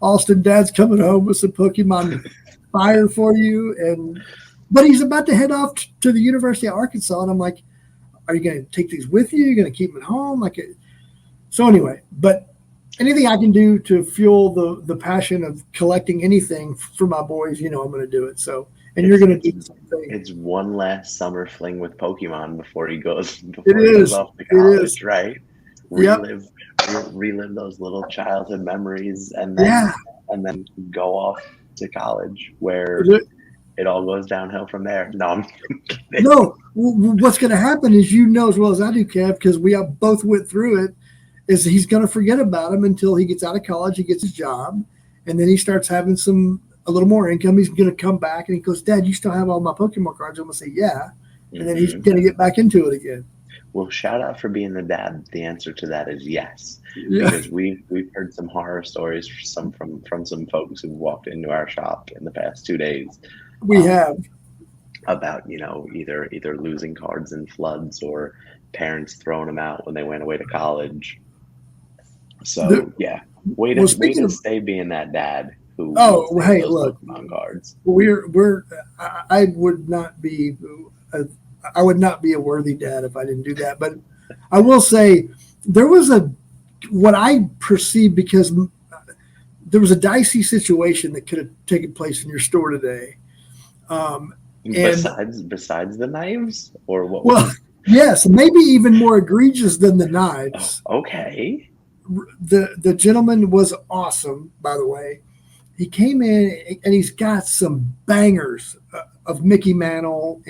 S1: Austin, Dad's coming home with some Pokemon fire for you. But he's about to head off to the University of Arkansas, and I'm like, are you going to take these with you? You're going to keep them at home? So anyway, but anything I can do to fuel the passion of collecting anything for my boys, I'm going to do it. So, and you're going to do the same thing.
S2: It's one last summer fling with Pokemon before he goes off to college, right? Relive those little childhood memories, and then go off to college where it all goes downhill from there. No, I'm kidding.
S1: No, what's going to happen is, as well as I do, Kev, because we both went through it, is he's going to forget about him until he gets out of college, he gets his job, and then he starts having a little more income. He's going to come back and he goes, Dad, you still have all my Pokemon cards? I'm going to say, yeah. And then he's going to get back into it again.
S2: Well, shout out for being the dad. The answer to that is yes. Yeah. Because we've heard some horror stories from some folks who walked into our shop in the past 2 days.
S1: We have.
S2: About, either losing cards in floods or parents throwing them out when they went away to college. So way to stay being that dad who.
S1: Oh, hey, look,
S2: Pokemon cards.
S1: I would not be a worthy dad if I didn't do that. But I will say there was what I perceived, because there was a dicey situation that could have taken place in your store today.
S2: Besides the knives, or what?
S1: Well, yes, maybe even more egregious than the knives.
S2: Oh, okay.
S1: The gentleman was awesome, by the way. He came in and he's got some bangers of Mickey Mantle,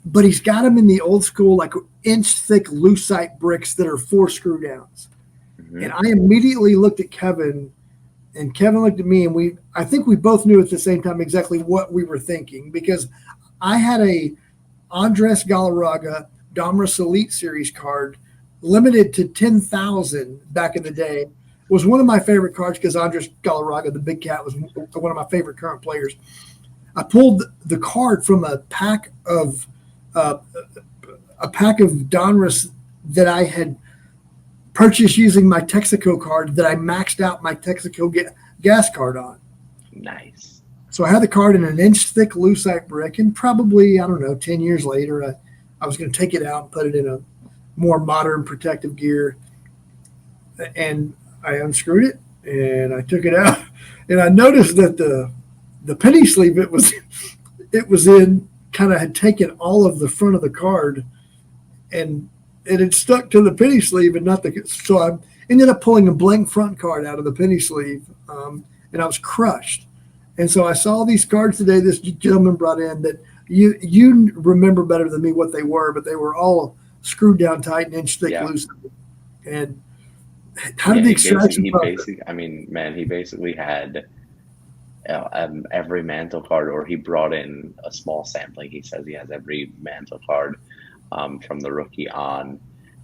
S1: but he's got them in the old school, like inch-thick lucite bricks that are 4 screw downs. Mm-hmm. And I immediately looked at Kevin, and Kevin looked at me, and I think we both knew at the same time exactly what we were thinking, because I had a Andres Galarraga Donruss Elite Series card limited to 10,000 back in the day. It was one of my favorite cards because Andres Galarraga, the big cat, was one of my favorite current players. I pulled the card from a pack of Donruss that I had purchased using my Texaco card that I maxed out my Texaco gas card on.
S2: Nice.
S1: So I had the card in an inch-thick lucite brick, and probably, 10 years later, I was going to take it out and put it in a more modern protective gear. And I unscrewed it, and I took it out, and I noticed that the penny sleeve it was in kind of had taken all of the front of the card, and it had stuck to the penny sleeve and not so I ended up pulling a blank front card out of the penny sleeve, and I was crushed. And so I saw these cards today this gentleman brought in that you remember better than me what they were, but they were all screwed down tight and inch thick loose. And how did the extraction
S2: he basically had every Mantle card, or he brought in a small sampling. He says he has every Mantle card from the rookie on,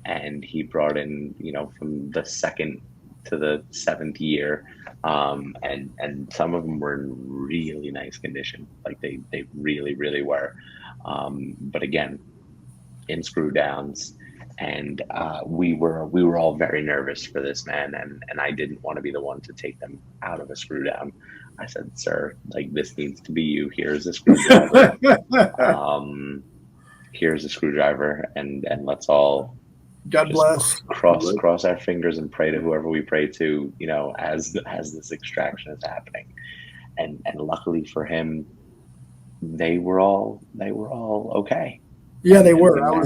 S2: and he brought in from the 2nd to the 7th year, and some of them were in really nice condition, like they really were, but again, in screw downs. And we were all very nervous for this man, and I didn't want to be the one to take them out of a screw down. I said, sir, like this needs to be you. Here's a screwdriver. Um, here's a screwdriver, and let's all
S1: God
S2: just
S1: bless.
S2: cross our fingers and pray to whoever we pray to, as this extraction is happening. And luckily for him, they were all okay.
S1: Yeah, they
S2: And
S1: were.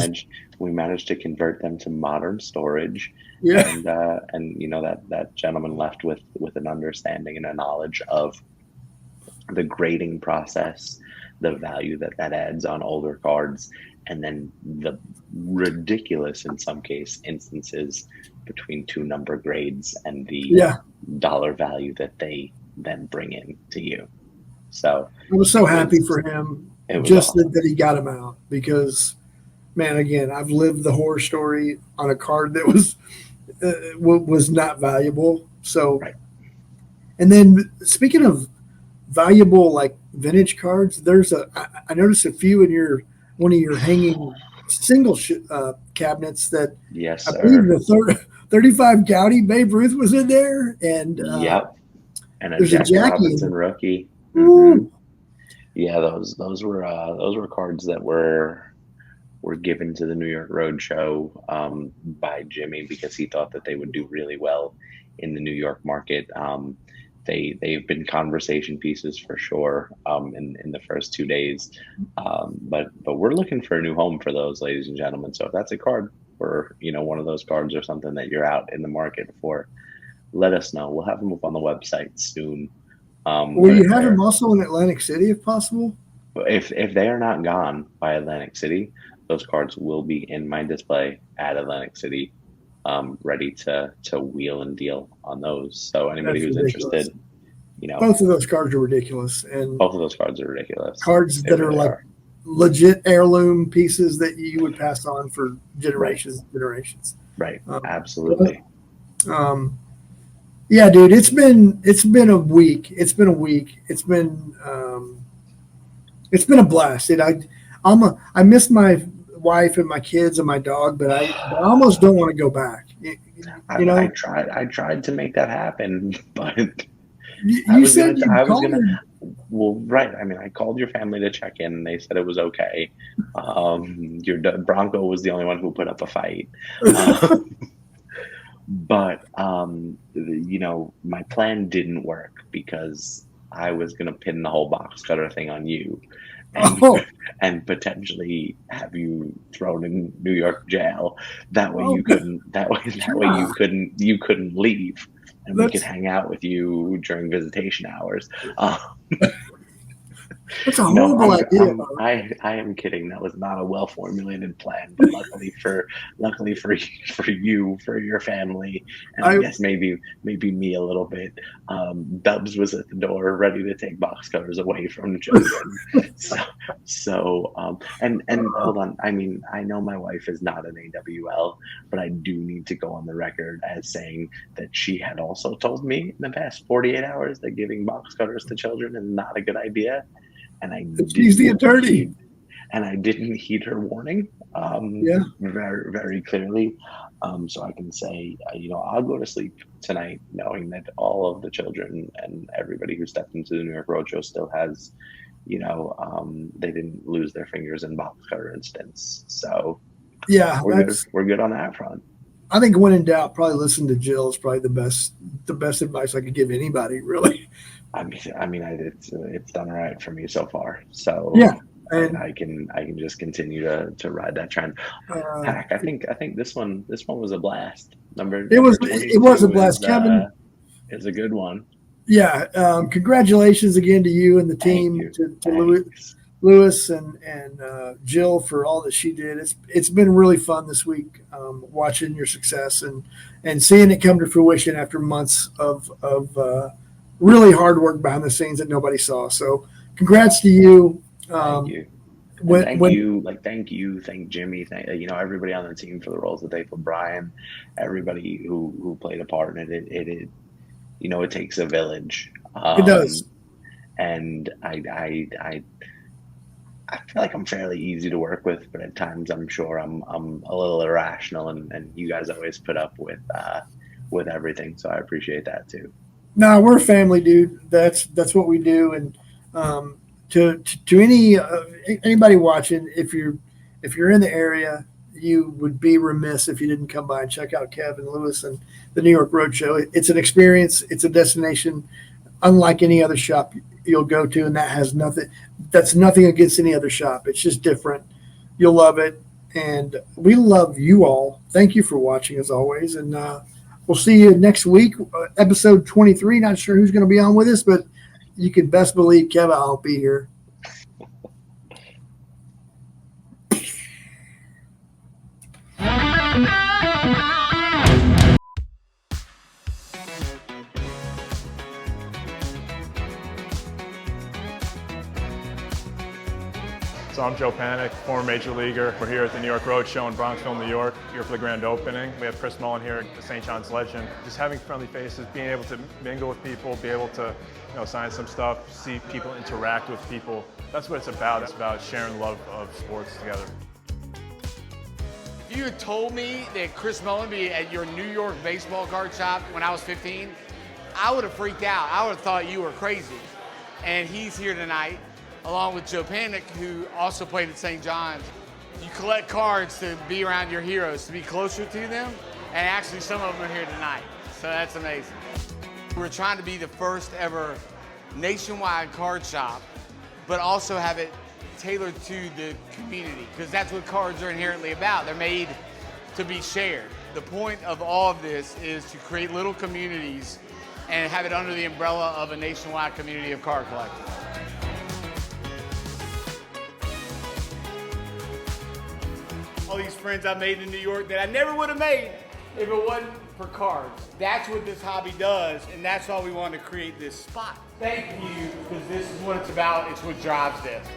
S2: we managed to convert them to modern storage,
S1: Yeah,
S2: and that gentleman left with an understanding and a knowledge of the grading process, the value that adds on older cards, and then the ridiculous, in some instances, between two number grades and the
S1: yeah.
S2: dollar value that they then bring in to you. So
S1: I was so
S2: it
S1: happy
S2: was
S1: for him
S2: it was
S1: just
S2: awesome.
S1: that he got him out because, man, again, I've lived the horror story on a card that was not valuable. So,
S2: Right.
S1: and then speaking of valuable like vintage cards, I noticed a few in your one of your hanging cabinets that
S2: Yes,
S1: I believe
S2: sir.
S1: 35 Gaudy Babe Ruth was in there, and
S2: Yep. And a
S1: there's a
S2: Jackie
S1: Jackie in
S2: Robinson
S1: there.
S2: rookie. Hmm.
S1: Ooh,
S2: Yeah, those were cards that were given to the New York Roadshow, by Jimmy because he thought that they would do really well in the New York market. They've been conversation pieces for sure, in the first 2 days, but we're looking for a new home for those, ladies and gentlemen. So if that's a card or one of those cards or something that you're out in the market for, let us know. We'll have them up on the website soon.
S1: will
S2: But
S1: you have him also in Atlantic City if possible?
S2: if they are not gone by Atlantic City, those cards will be in my display at Atlantic City, ready to wheel and deal on those. So anybody
S1: That's
S2: who's
S1: ridiculous.
S2: interested, you know,
S1: Both of those cards are ridiculous, and
S2: both of those cards are ridiculous.
S1: cards
S2: They
S1: that are
S2: really
S1: like
S2: are.
S1: legit heirloom pieces that you would pass on for
S2: Right,
S1: generations and generations.
S2: right,
S1: But
S2: absolutely.
S1: yeah, dude, it's been a week. It's been a week. It's been a blast. I miss my wife and my kids and my dog, but I almost don't want to go back.
S2: I,
S1: You
S2: I
S1: know,
S2: tried to make that happen, but I
S1: you
S2: was
S1: said
S2: gonna
S1: you
S2: I was
S1: called
S2: gonna
S1: her.
S2: well, right. I mean, I called your family to check in, and they said it was okay. Bronco was the only one who put up a fight. Uh, But my plan didn't work because I was gonna pin the whole box cutter thing on you, and
S1: Oh,
S2: and potentially have you thrown in New York jail. That way
S1: oh,
S2: you couldn't. That way
S1: God,
S2: you couldn't leave, and we could
S1: that's
S2: hang out with you during visitation hours. Uh,
S1: that's a
S2: no,
S1: horrible idea.
S2: I am kidding. That was not a well formulated plan, but luckily for you, for your family, and I
S1: I
S2: guess maybe me a little bit. Dubs was at the door, ready to take box cutters away from the children. And hold on. I mean, I know my wife is not an AWL, but I do need to go on the record as saying that she had also told me in the past 48 hours that giving box cutters to children is not a good idea, and I
S1: she's the
S2: didn't
S1: attorney.
S2: heed and I didn't heed her warning,
S1: Yeah,
S2: very very clearly. So I can say, I'll go to sleep tonight knowing that all of the children and everybody who stepped into the New York Roadshow still has, they didn't lose their fingers in box cutter instance. So
S1: yeah.
S2: we're good. We're good on that front.
S1: I think when in doubt, probably listen to Jill is probably the best advice I could give anybody, really.
S2: It's done right for me so far. So
S1: Yeah, and
S2: I can just continue to ride that trend.
S1: uh,
S2: Hack. I think this one was a blast. Number
S1: it
S2: number
S1: was it was a
S2: 22
S1: blast, Kevin.
S2: is a good one.
S1: Yeah, congratulations again to you and the
S2: Thank
S1: team,
S2: you.
S1: to
S2: Thanks.
S1: Lewis and Jill for all that she did. It's been really fun this week, watching your success and seeing it come to fruition after months of really hard work behind the scenes that nobody saw. So, congrats to you.
S2: Thank
S1: Um,
S2: you. And thank
S1: when
S2: you, thank Jimmy, everybody on the team for the roles that they put. Brian, everybody who played a part in it. It takes a village.
S1: it does.
S2: And I feel like I'm fairly easy to work with, but at times I'm sure I'm a little irrational, and you guys always put up with everything. So I appreciate that too.
S1: No, we're a family, dude. That's what we do. And to any anybody watching, if you're in the area, you would be remiss if you didn't come by and check out Kevin Lewis and the New York Roadshow. It's an experience. It's a destination unlike any other shop you'll go to, and that has nothing. That's nothing against any other shop. It's just different. You'll love it, and we love you all. Thank you for watching as always, and we'll see you next week, episode 23. Not sure who's going to be on with us, but you can best believe, Kevin, I'll be here.
S3: So I'm Joe Panic, former major leaguer. We're here at the New York Roadshow in Bronxville, New York, here for the grand opening. We have Chris Mullen here, the St. John's legend. Just having friendly faces, being able to mingle with people, be able to sign some stuff, see people interact with people. That's what it's about. It's about sharing love of sports together.
S4: If you had told me that Chris Mullen would be at your New York baseball card shop when I was 15, I would have freaked out. I would have thought you were crazy. And he's here tonight, along with Joe Panic, who also played at St. John's. You collect cards to be around your heroes, to be closer to them, and actually some of them are here tonight. So that's amazing. We're trying to be the first ever nationwide card shop, but also have it tailored to the community, because that's what cards are inherently about. They're made to be shared. The point of all of this is to create little communities and have it under the umbrella of a nationwide community of card collectors. All these friends I made in New York that I never would have made if it wasn't for cards. That's what this hobby does, and that's why we wanted to create this spot. Thank you, because this is what it's about. It's what drives this.